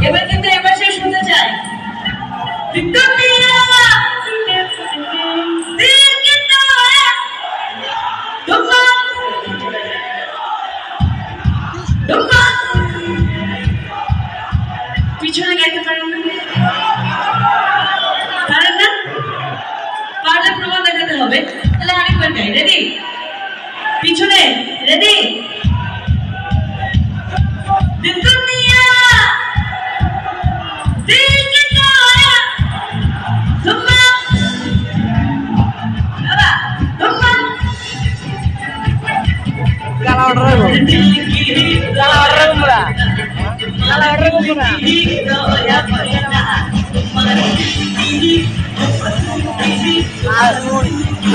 এবার কিন্তু এবার সে শুনতে চাই পিছনে গাইতে পারেন না, পারেন না? পারলে প্রমাণ দেখাতে হবে। তাহলে আরেকবার গাই, রেডি? পিছনে ready?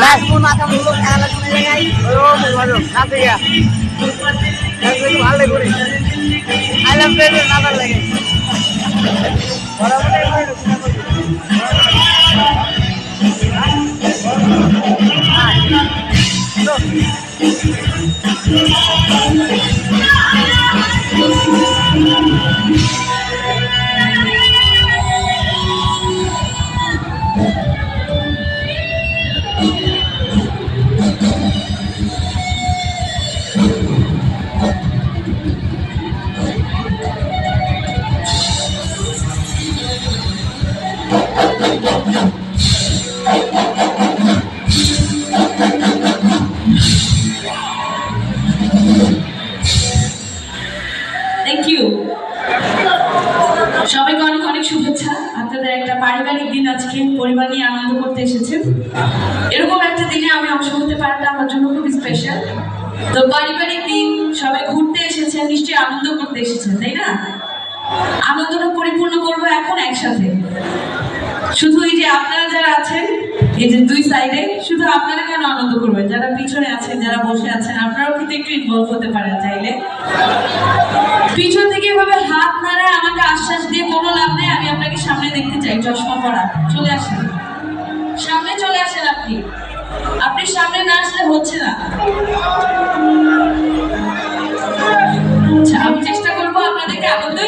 Last pun makan dulu kalau kena lagi. Oh, baru. Nanti ya. Nanti malah gue. Alam beda nabar lagi. Orang mana thank you. সবাইকে অনেক অনেক শুভেচ্ছা। আপনাদের একটা পারিবারিক দিন, আজকে পরিবার নিয়ে আনন্দ করতে এসেছেন। এরকম একটা দিনে আমি অংশ হতে পারাটা আমার জন্য খুব স্পেশাল। তো পারিবারিক দিন, সবাই ঘুরতে এসেছেন, নিশ্চয়ই আনন্দ করতে এসেছেন, তাই না? আনন্দটা পরিপূর্ণ করবো এখন একসাথে। শুধু এই যে আপনারা যারা আছেন এই যে দুই সাইডে, শুধু আপনারা কেন আনন্দ করবেন? যারা পিছনে আছেন, যারা বসে আছেন, আপনারাও কিন্তু একটু ইনভলভ হতে পারেন চাইলে। পিছন থেকে এভাবে হাত নাড়ায় আমাকে আশ্বাস দিয়ে কোনো লাভ নেই। আমি আপনাকে সামনে দেখতে চাই, চশমা পরা। চলে আসেন, সামনে চলে আসেন। আপনি সামনে না আসলে হচ্ছে না। আচ্ছা, আমি চেষ্টা করবো আপনাদেরকে আনন্দ